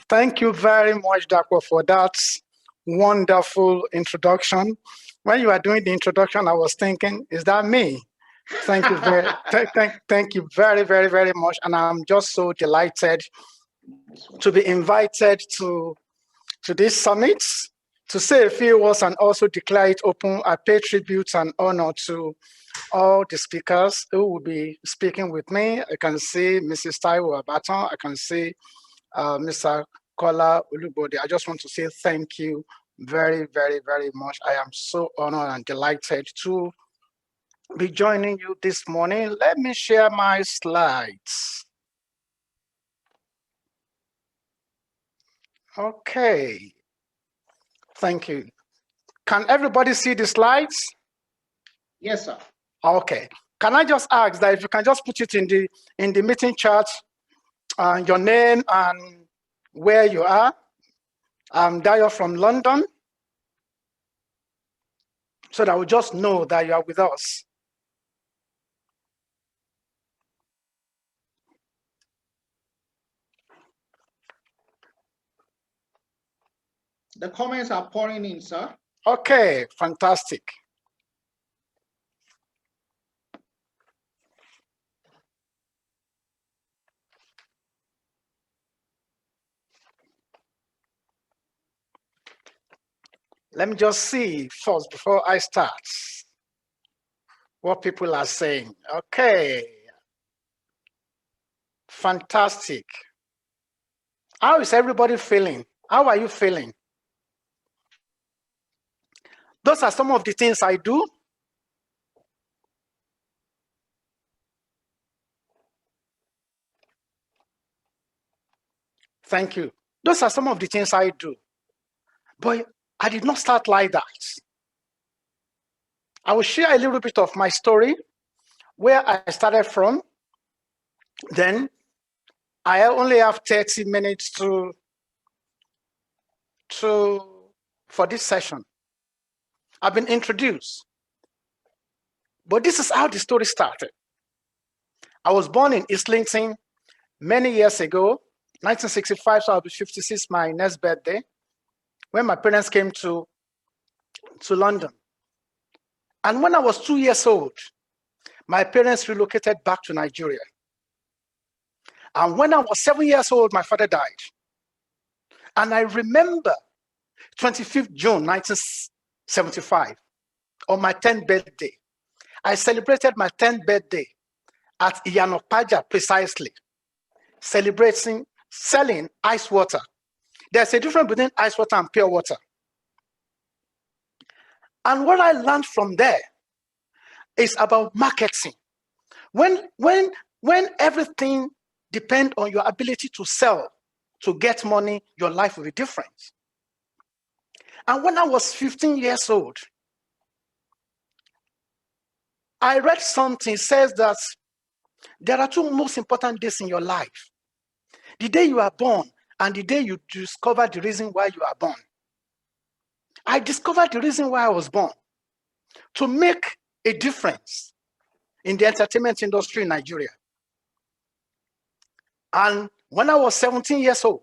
Thank you very much, Dako, for that wonderful introduction. When you are doing the introduction, I was thinking, is that me? Thank you thank you very, very, very much. And I'm just so delighted to be invited to this summit to say a few words and also declare it open. I pay tribute and honor to all the speakers who will be speaking with me. I can see Mrs. Taiwo Abaton. I can see Mr. Kola Ulubode. I just want to say thank you very, very, very much. I am so honored and delighted to be joining you this morning. Let me share my slides. Okay. Thank you. Can everybody see the slides? Yes, sir. Okay. Can I just ask that if you can just put it in the meeting chat, your name and where you are. I'm Dayo from London, so that we just know that you are with us. The comments are pouring in, sir. Okay, fantastic. Let me just see first before I start what people are saying. Okay. Fantastic. How is everybody feeling? How are you feeling? Those are some of the things I do. Thank you. Those are some of the things I do. But I did not start like that. I will share a little bit of my story, where I started from. Then I only have 30 minutes for this session. I've been introduced. But this is how the story started. I was born in Islington many years ago, 1965, so I'll be 56 my next birthday, when my parents came to London. And when I was 2 years old, my parents relocated back to Nigeria. And when I was 7 years old, my father died. And I remember 25th June 1975, on my 10th birthday. I celebrated my 10th birthday at Iyanopaja precisely, selling ice water. There's a difference between ice water and pure water. And what I learned from there is about marketing. When everything depends on your ability to sell, to get money, your life will be different. And when I was 15 years old, I read something says that there are two most important days in your life. The day you are born and the day you discover the reason why you are born. I discovered the reason why I was born, to make a difference in the entertainment industry in Nigeria. And when I was 17 years old,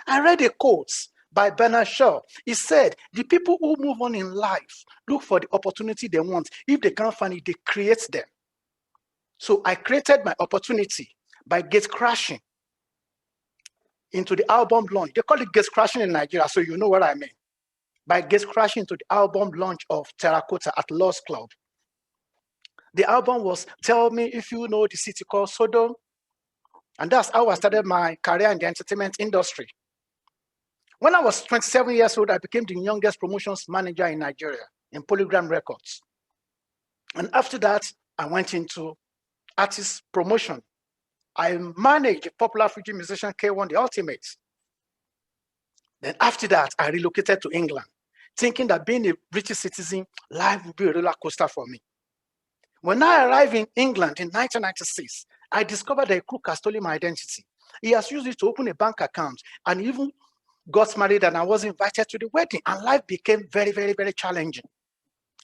I read a quote by Bernard Shaw. He said, the people who move on in life look for the opportunity they want. If they can't find it, they create them. So I created my opportunity by gate crashing into the album launch. They call it gate crashing in Nigeria, so you know what I mean. By gate crashing into the album launch of Terracotta at Lost Club. The album was Tell Me If You Know the City Called Sodom. And that's how I started my career in the entertainment industry. When I was 27 years old, I became the youngest promotions manager in Nigeria in Polygram Records. And after that, I went into artist promotion. I managed the popular Fuji musician K1 The Ultimate. Then after that, I relocated to England, thinking that being a British citizen, life would be a roller coaster for me. When I arrived in England in 1996, I discovered that a crook has stolen my identity. He has used it to open a bank account and even got married, and I was invited to the wedding, and life became very, very, very challenging.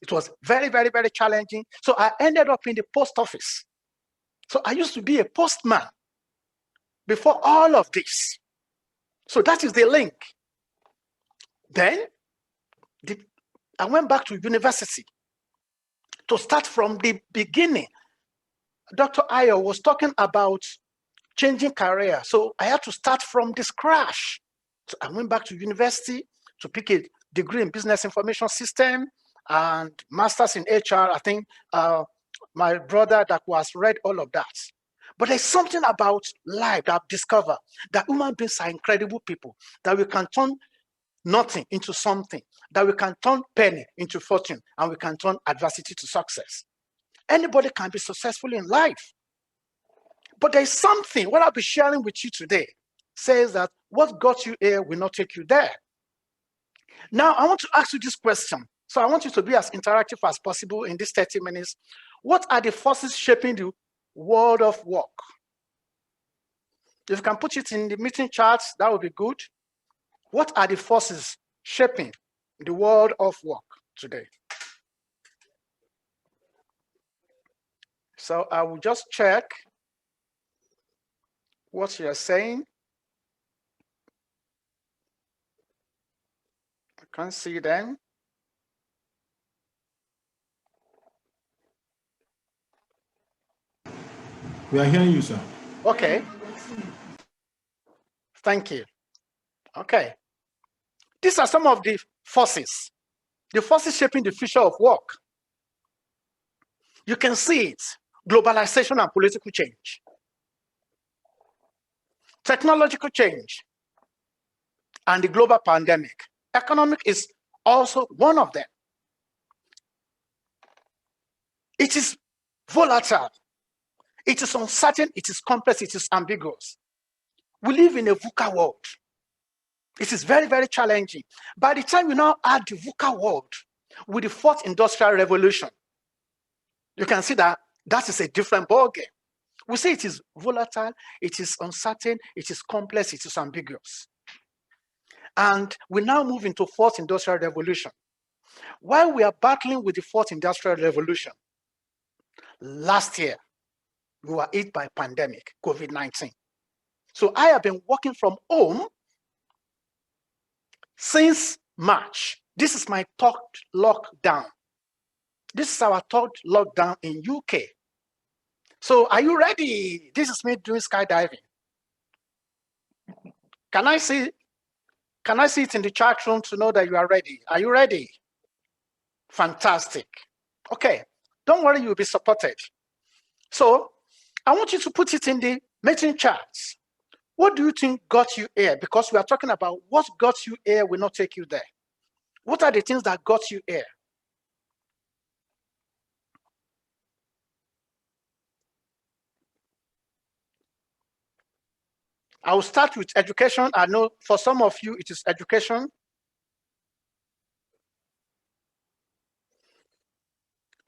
It was very, very, very challenging. So I ended up in the post office. So I used to be a postman before all of this. So that is the link. Then I went back to university to start from the beginning. Dr. Ayo was talking about changing career. So I had to start from the scratch. So I went back to university to pick a degree in business information system and master's in HR. I think my brother that was read all of that. But there's something about life that I've discovered that human beings are incredible people, that we can turn nothing into something, that we can turn penny into fortune, and we can turn adversity to success. Anybody can be successful in life. But there's something, what I'll be sharing with you today says that what got you here will not take you there. Now, I want to ask you this question. So I want you to be as interactive as possible in these 30 minutes. What are the forces shaping the world of work? If you can put it in the meeting charts, that would be good. What are the forces shaping the world of work today? So I will just check what you're saying. I can't see them. We are hearing you, sir. Okay. Thank you. Okay. These are some of the forces shaping the future of work. You can see it: globalization and political change, technological change, and the global pandemic. Economic is also one of them. It is volatile, it is uncertain, it is complex, it is ambiguous. We live in a VUCA world. It is very, very challenging. By the time you now add the VUCA world with the fourth industrial revolution, you can see that that is a different ballgame. We say it is volatile, it is uncertain, it is complex, it is ambiguous. And we now move into fourth industrial revolution. While we are battling with the fourth industrial revolution, last year, we were hit by pandemic, COVID-19. So I have been working from home since March. This is my third lockdown. This is our third lockdown in UK. So are you ready? This is me doing skydiving. Can I see it in the chat room to know that you are ready? Are you ready? Fantastic. Okay, don't worry, you'll be supported. So I want you to put it in the meeting charts. What do you think got you here? Because we are talking about what got you here will not take you there. What are the things that got you here? I will start with education. I know for some of you it is education.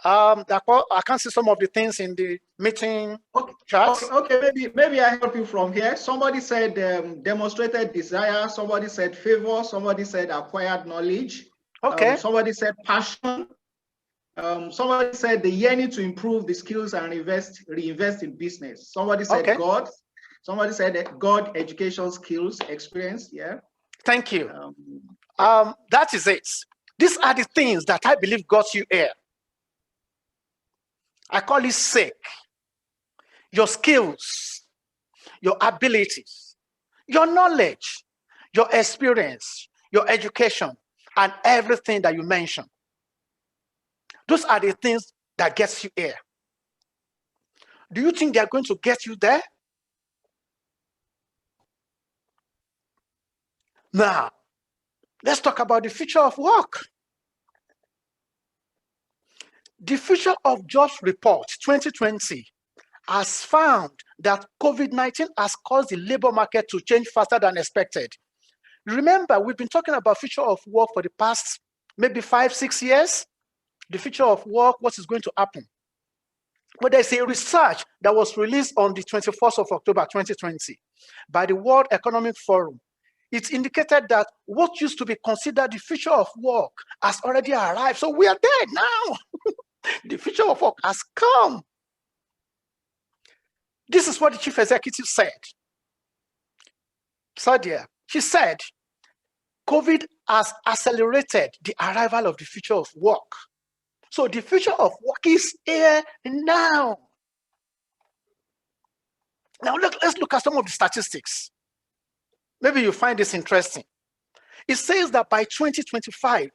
I can't see some of the things in the meeting charts. Okay, maybe I help you from here. Somebody said demonstrated desire. Somebody said favor. Somebody said acquired knowledge. Okay. Somebody said passion. Somebody said the yearning to improve the skills and reinvest in business. Somebody said God. Somebody said God, education, skills, experience. Yeah. Thank you. That is it. These are the things that I believe got you here. I call it SAKE. Your skills, your abilities, your knowledge, your experience, your education, and everything that you mentioned. Those are the things that gets you here. Do you think they're going to get you there? Now, let's talk about the future of work. The Future of Jobs Report 2020 has found that COVID-19 has caused the labor market to change faster than expected. Remember, we've been talking about future of work for the past maybe 5-6 years. The future of work, what is going to happen? But there's a research that was released on the 21st of October 2020 by the World Economic Forum. It indicated that what used to be considered the future of work has already arrived. So we are there now. The future of work has come. This is what the chief executive said. Sadia, She said, COVID has accelerated the arrival of the future of work. So the future of work is here now. Now let's look at some of the statistics. Maybe you find this interesting. It says that by 2025,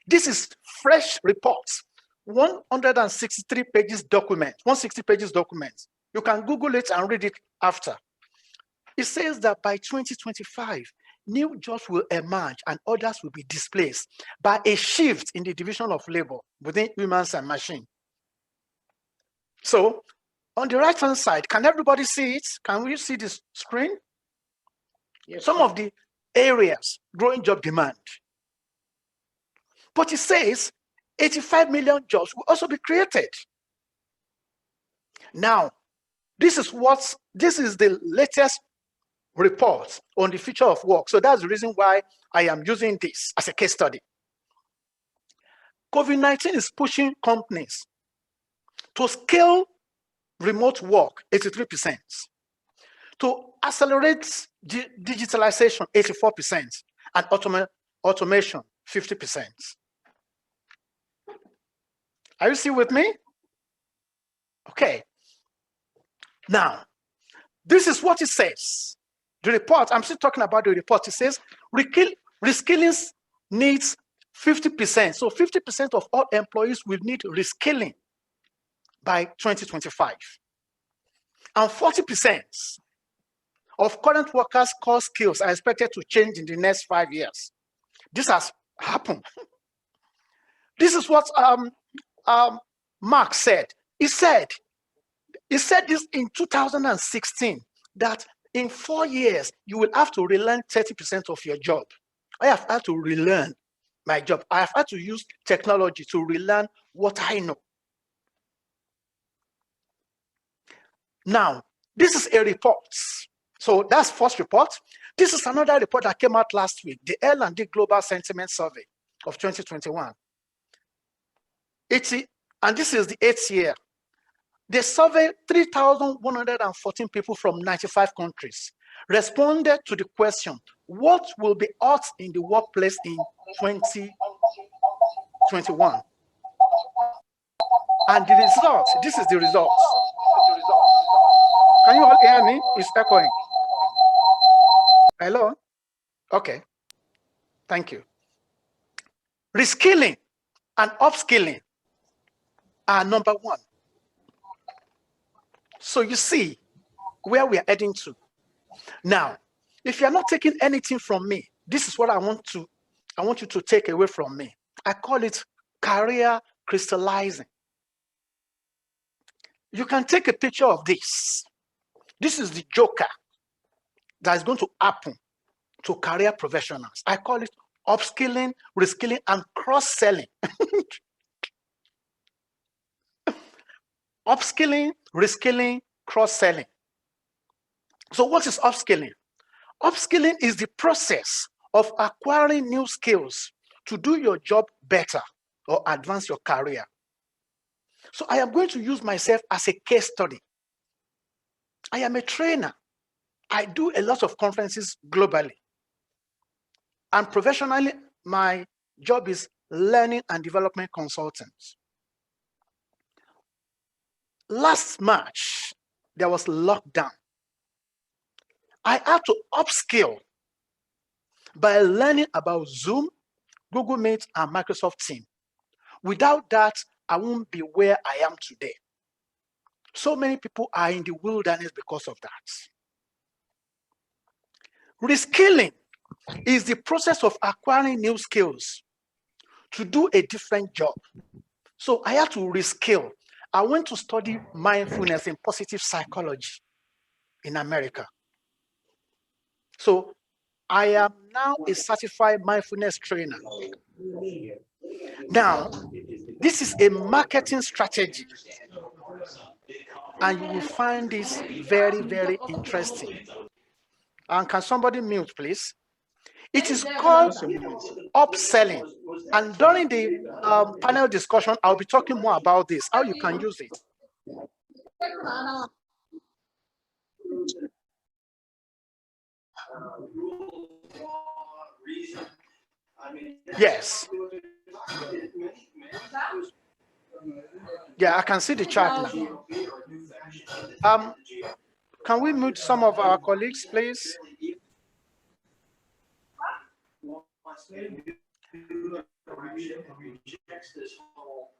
this is fresh reports, 163 pages document, 160 pages document. You can Google it and read it after. It says that by 2025, new jobs will emerge and others will be displaced by a shift in the division of labor within humans and machine. So on the right-hand side, can everybody see it? Can we see this screen? Yes, some of the areas growing job demand. But it says 85 million jobs will also be created. Now, this is the latest report on the future of work. So that's the reason why I am using this as a case study. COVID-19 is pushing companies to scale remote work, 83%, to accelerate digitalization, 84%, and automation, 50%. Are you still with me? Okay. Now, this is what it says. The report, I'm still talking about the report. It says reskilling needs 50%. So 50% of all employees will need reskilling by 2025. And 40% of current workers' core skills are expected to change in the next 5 years. This has happened. This is what Mark said. He said this in 2016, that in 4 years, you will have to relearn 30% of your job. I have had to relearn my job. I have had to use technology to relearn what I know. Now, this is a report. So that's first report. This is another report that came out last week, the L&D Global Sentiment Survey of 2021. And this is the 8th year. They surveyed 3,114 people from 95 countries, responded to the question, what will be hot in the workplace in 2021? And the results, this is the results. Can you all hear me? It's echoing. Hello? Okay. Thank you. Reskilling and upskilling are number one. So you see where we are heading to. Now, if you're not taking anything from me, this is what I want you to take away from me. I call it career crystallizing. You can take a picture of this. This is the joker that is going to happen to career professionals. I call it upskilling, reskilling, and cross-selling. Upskilling, reskilling, cross-selling. So what is upskilling? Upskilling is the process of acquiring new skills to do your job better or advance your career. So I am going to use myself as a case study. I am a trainer. I do a lot of conferences globally. And professionally, my job is learning and development consultant. Last March, there was lockdown. I had to upskill by learning about Zoom, Google Meet, and Microsoft Teams. Without that, I won't be where I am today. So many people are in the wilderness because of that. Reskilling is the process of acquiring new skills to do a different job. So I had to reskill. I went to study mindfulness and positive psychology in America. So I am now a certified mindfulness trainer. Now, this is a marketing strategy. And you will find this very, very interesting. And can somebody mute, please? It is called upselling. And during the panel discussion, I'll be talking more about this, how you can use it. Yes. Yeah, I can see the chart now. Can we mute some of our colleagues, please? Rejects this whole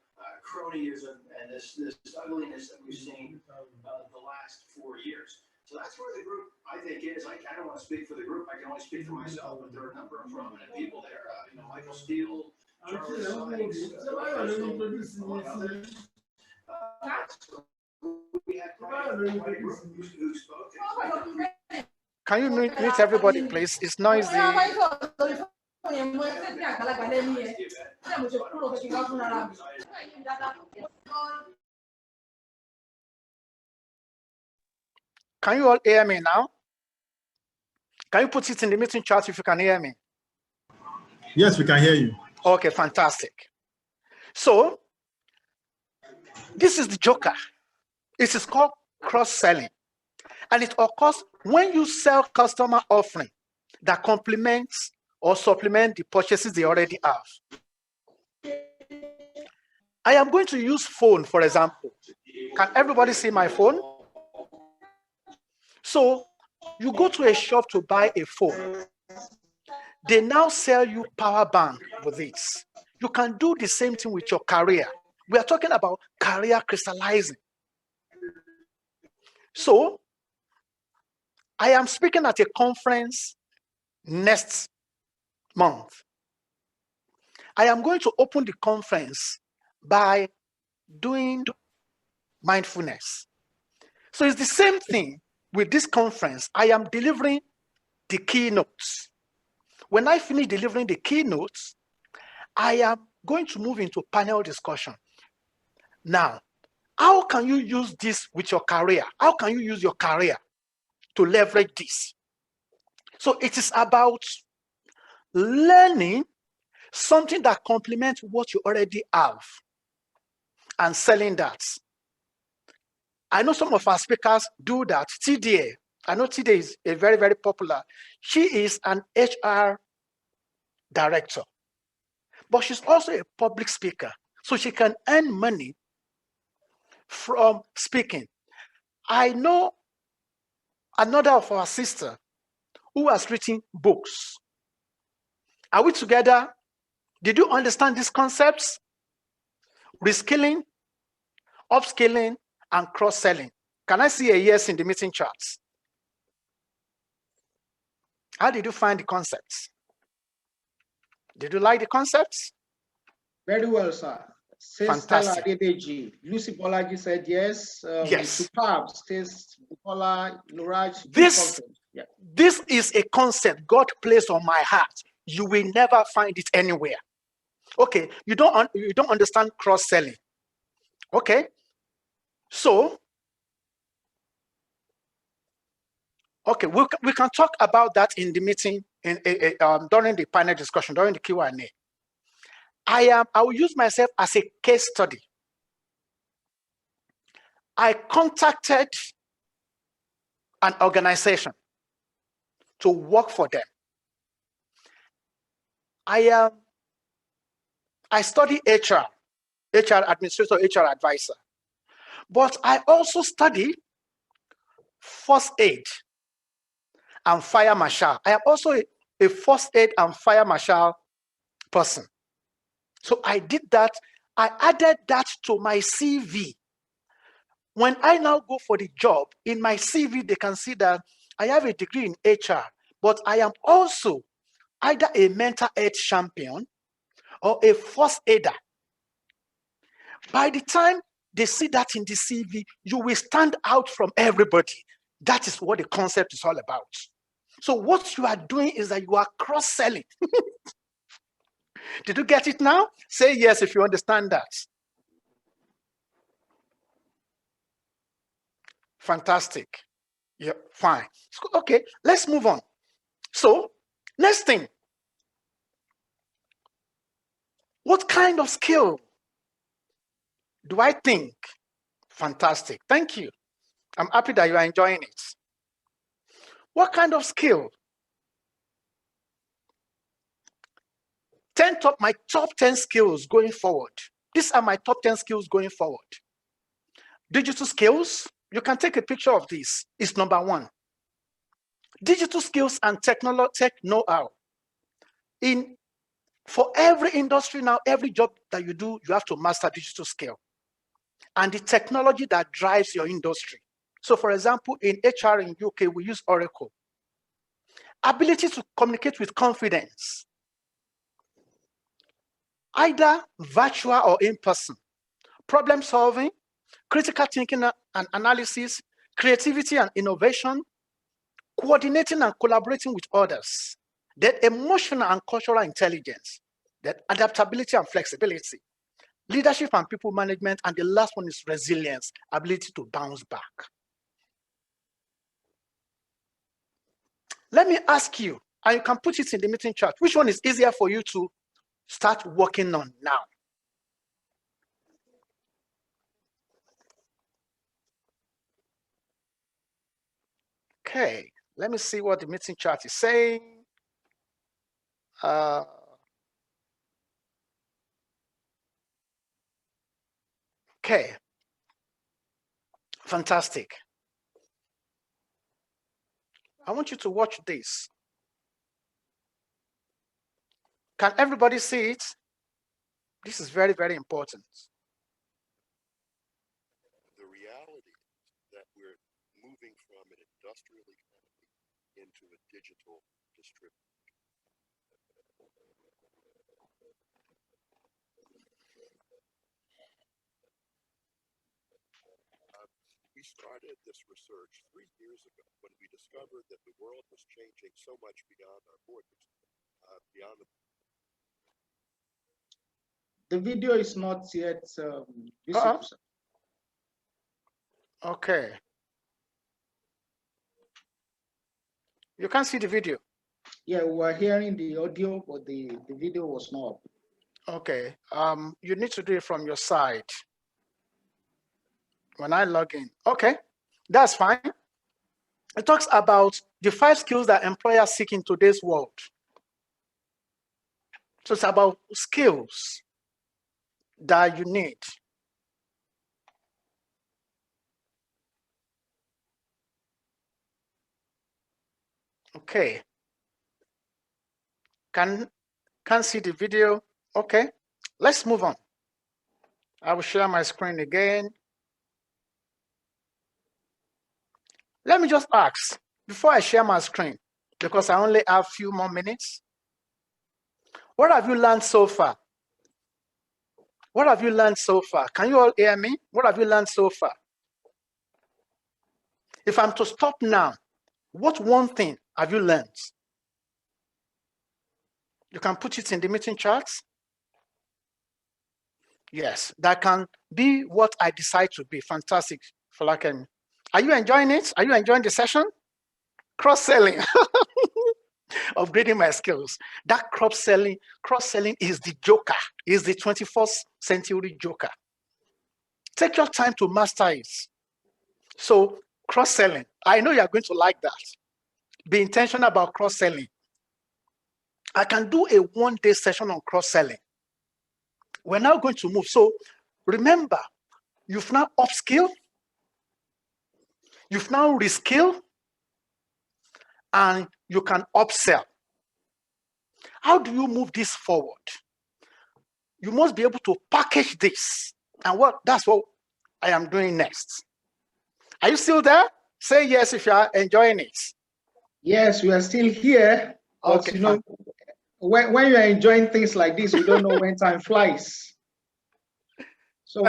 cronyism and this ugliness that we've seen the last 4 years. So that's where the group, I think, is. I don't want to speak for the group. I can only speak for myself. But there are a number of prominent people there. Michael Steele, Charlie Sykes, among others. We had quite a group who spoke. Can you mute everybody, please? It's noisy. Can you all hear me now? Can you put it in the meeting chat if you can hear me? Yes, we can hear you. Okay, fantastic. So, this is the joker. It is called cross-selling. And it occurs when you sell customer offering that complements or supplement the purchases they already have. I am going to use phone, for example. Can everybody see my phone? So you go to a shop to buy a phone. They now sell you power bank with it. You can do the same thing with your career. We are talking about career crystallizing. So I am speaking at a conference next month. I am going to open the conference by doing mindfulness. So it's the same thing with this conference. I am delivering the keynotes. When I finish delivering the keynotes, I am going to move into panel discussion. Now, how can you use this with your career? How can you use your career to leverage this? So it is about learning something that complements what you already have and selling that. I know some of our speakers do that. TDA, I know TDA is a very, very popular. She is an HR director, but she's also a public speaker. So she can earn money from speaking. I know another of our sisters who has written books. Are we together? Did you understand these concepts? Reskilling, upskilling, and cross-selling. Can I see a yes in the meeting charts? How did you find the concepts? Did you like the concepts? Very well, sir. Fantastic. Lucy Bolaji said yes. Yes. Superb. Stace Bukola, Nuraj. This is a concept God placed on my heart. You will never find it anywhere. Okay, you don't understand cross-selling. Okay, so okay, we can talk about that in the meeting during the panel discussion, during the Q&A. I will use myself as a case study. I contacted an organization to work for them. I study HR administrator, HR advisor, but I also study first aid and fire marshal. I am also a first aid and fire marshal person. So I did that. I added that to my CV. When I now go for the job, in my CV, they can see that I have a degree in HR, but I am also either a mental health champion or a first aider. By the time they see that in the CV, you will stand out from everybody. That is what the concept is all about. So what you are doing is that you are cross-selling. Did you get it now? Say yes if you understand that. Fantastic. Yeah, fine. Okay, let's move on. So, next thing. What kind of skill do I think? Fantastic. Thank you. I'm happy that you are enjoying it. What kind of skill My top 10 skills going forward. These are my top 10 skills going forward. Digital skills, you can take a picture of this. It's number 1. Digital skills and tech know-how. For every industry now, every job that you do, you have to master digital skill and the technology that drives your industry. So for example, in HR in UK, we use Oracle. Ability to communicate with confidence, either virtual or in person. Problem solving, critical thinking and analysis, creativity and innovation, coordinating and collaborating with others. Then emotional and cultural intelligence, then adaptability and flexibility, leadership and people management, and the last one is resilience, ability to bounce back. Let me ask you, and you can put it in the meeting chat, which one is easier for you to start working on now? Okay, let me see what the meeting chat is saying. Okay, fantastic. I want you to watch this. Can everybody see it? This is very, very important. The reality is that we're moving from an industrial economy into a digital distributed. We started this research 3 years ago when we discovered that the world was changing so much beyond our borders, beyond the video is not yet visible. Okay. You can't see the video. Yeah, we're hearing the audio, but the video was not. Okay. You need to do it from your side. When I log in. Okay, that's fine. It talks about the 5 skills that employers seek in today's world. So it's about skills that you need. Okay. Can't see the video. Okay, let's move on. I will share my screen again. Let me just ask, before I share my screen, because I only have a few more minutes, what have you learned so far? What have you learned so far? Can you all hear me? What have you learned so far? If I'm to stop now, what one thing have you learned? You can put it in the meeting charts. Yes, that can be what I decide to be. Fantastic, Falakemi. Are you enjoying it? Are you enjoying the session? Cross-selling, upgrading my skills. That cross-selling is the joker, is the 21st century joker. Take your time to master it. So cross-selling, I know you're going to like that. Be intentional about cross-selling. I can do a one-day session on cross-selling. We're now going to move. So remember, you've now upskill, you've now reskill, and you can upsell. How do you move this forward? You must be able to package this. And that's what I am doing next. Are you still there? Say yes if you are enjoying it. Yes, we are still here. But okay, you know, when you are enjoying things like this, you don't know when time flies. So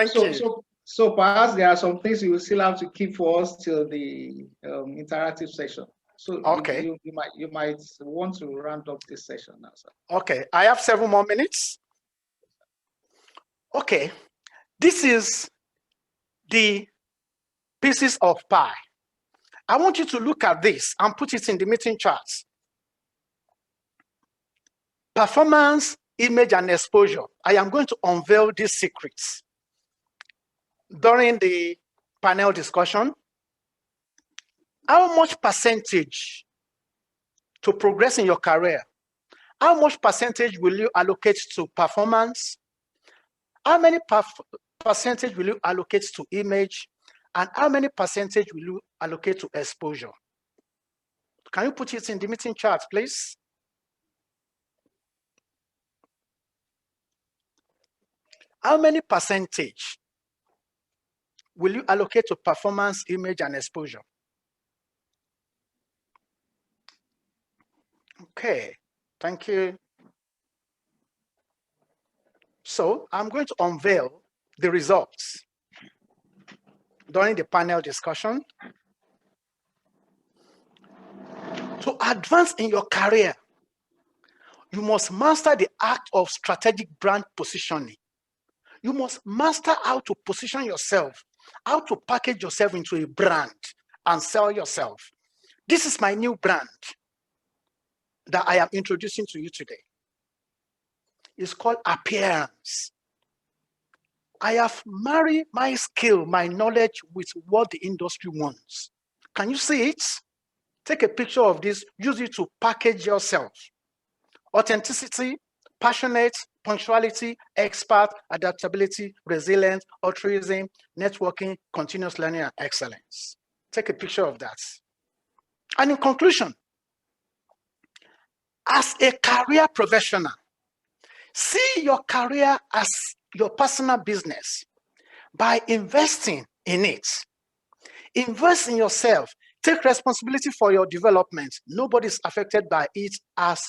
perhaps there are some things you will still have to keep for us till the interactive session. So okay, you might want to round up this session now, sir. Okay, I have 7 more minutes. Okay, this is the pieces of pie. I want you to look at this and put it in the meeting charts. Performance, image, and exposure. I am going to unveil these secrets during the panel discussion. How much percentage to progress in your career? How much percentage will you allocate to performance? How many percentage will you allocate to image? And how many percentage will you allocate to exposure? Can you put it in the meeting chart, please? How many percentage will you allocate to performance, image, and exposure? Okay, thank you. So I'm going to unveil the results during the panel discussion. To advance in your career, you must master the art of strategic brand positioning. You must master how to position yourself, how to package yourself into a brand and sell yourself. This is my new brand that I am introducing to you today. It's called appearance. I have married my skill, my knowledge with what the industry wants. Can you see it? Take a picture of this, use it to package yourself. Authenticity, passionate, punctuality, expert, adaptability, resilience, altruism, networking, continuous learning, and excellence. Take a picture of that. And in conclusion, as a career professional, see your career as your personal business by investing in it. Invest in yourself. Take responsibility for your development. Nobody's affected by it as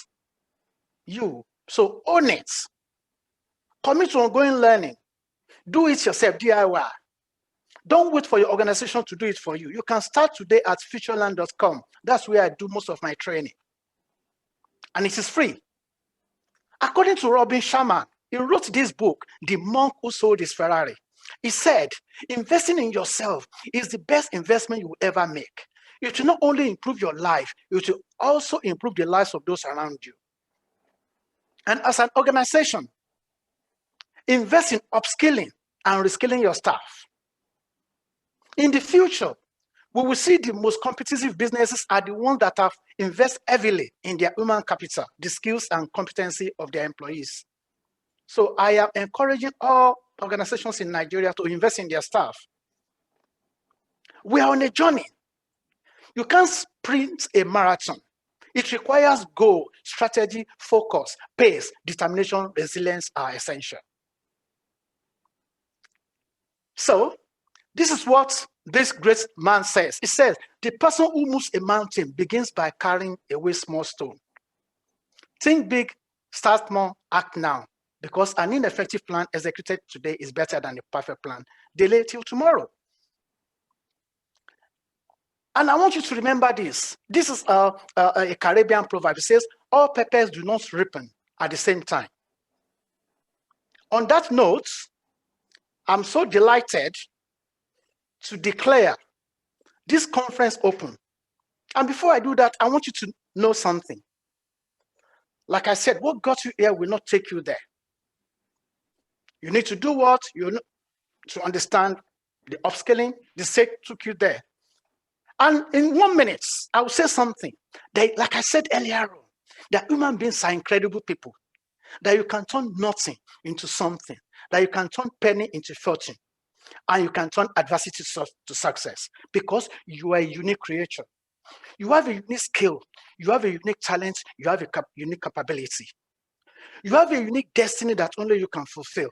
you. So own it. Commit to ongoing learning. Do it yourself, DIY. Don't wait for your organization to do it for you. You can start today at futureland.com. That's where I do most of my training. And it is free. According to Robin Sharma, he wrote this book, The Monk Who Sold His Ferrari. He said, investing in yourself is the best investment you will ever make. It will not only improve your life, it will also improve the lives of those around you. And as an organization, invest in upskilling and reskilling your staff. In the future, we will see the most competitive businesses are the ones that have invested heavily in their human capital, the skills and competency of their employees. So I am encouraging all organizations in Nigeria to invest in their staff. We are on a journey. You can't sprint a marathon. It requires goal, strategy, focus, pace, determination, resilience are essential. So this is what this great man says. He says, the person who moves a mountain begins by carrying away small stone. Think big, start small, act now. Because an ineffective plan executed today is better than a perfect plan delayed till tomorrow. And I want you to remember this. This is a Caribbean proverb. It says, all peppers do not ripen at the same time. On that note, I'm so delighted to declare this conference open. And before I do that, I want you to know something. Like I said, what got you here will not take you there. You need to do what? You know, to understand the upskilling. The sake took you there. And in 1 minute, I will say something. That, like I said earlier on, that human beings are incredible people. That you can turn nothing into something. That you can turn penny into fortune. And you can turn adversity to success. Because you are a unique creature. You have a unique skill. You have a unique talent. You have a unique capability. You have a unique destiny that only you can fulfill.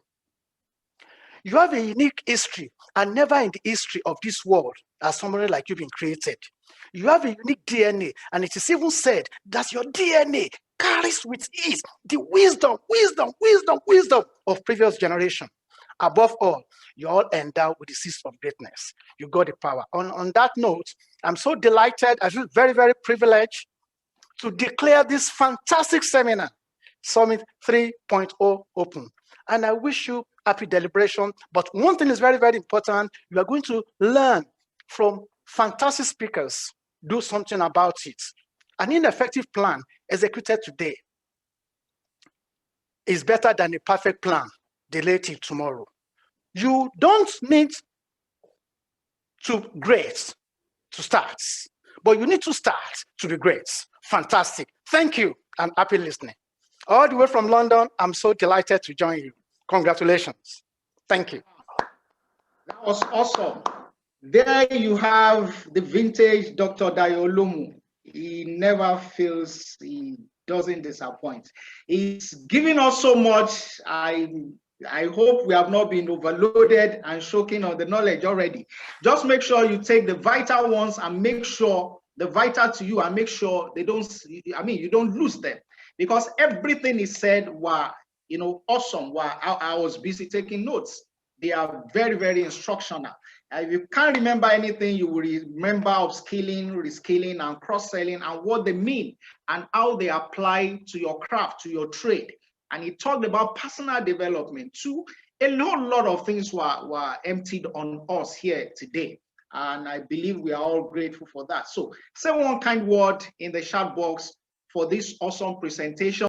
You have a unique history, and never in the history of this world has somebody like you been created. You have a unique DNA, and it is even said that your DNA carries with ease the wisdom of previous generation. Above all, you're all endowed with the seeds of greatness. You got the power. On that note, I'm so delighted. I feel very, very privileged to declare this fantastic seminar, Summit 3.0 open. And I wish you happy deliberation. But one thing is very, very important. You are going to learn from fantastic speakers. Do something about it. An ineffective plan executed today is better than a perfect plan delayed till tomorrow. You don't need to great to start, but you need to start to be great. Fantastic. Thank you and happy listening. All the way from London, I'm so delighted to join you. Congratulations. Thank you. That was awesome. There you have the vintage Dr. Dayo Olomu. He never fails, he doesn't disappoint. He's giving us so much. I hope we have not been overloaded and choking on the knowledge already. Just make sure you take the vital ones and make sure the vital to you and make sure they don't, you don't lose them, because everything he said were, awesome. I was busy taking notes. They are very, very instructional. If you can't remember anything, you will remember upskilling, reskilling, and cross-selling, and what they mean and how they apply to your craft, to your trade. And he talked about personal development too. A whole lot of things were emptied on us here today. And I believe we are all grateful for that. So say one kind word in the chat box for this awesome presentation.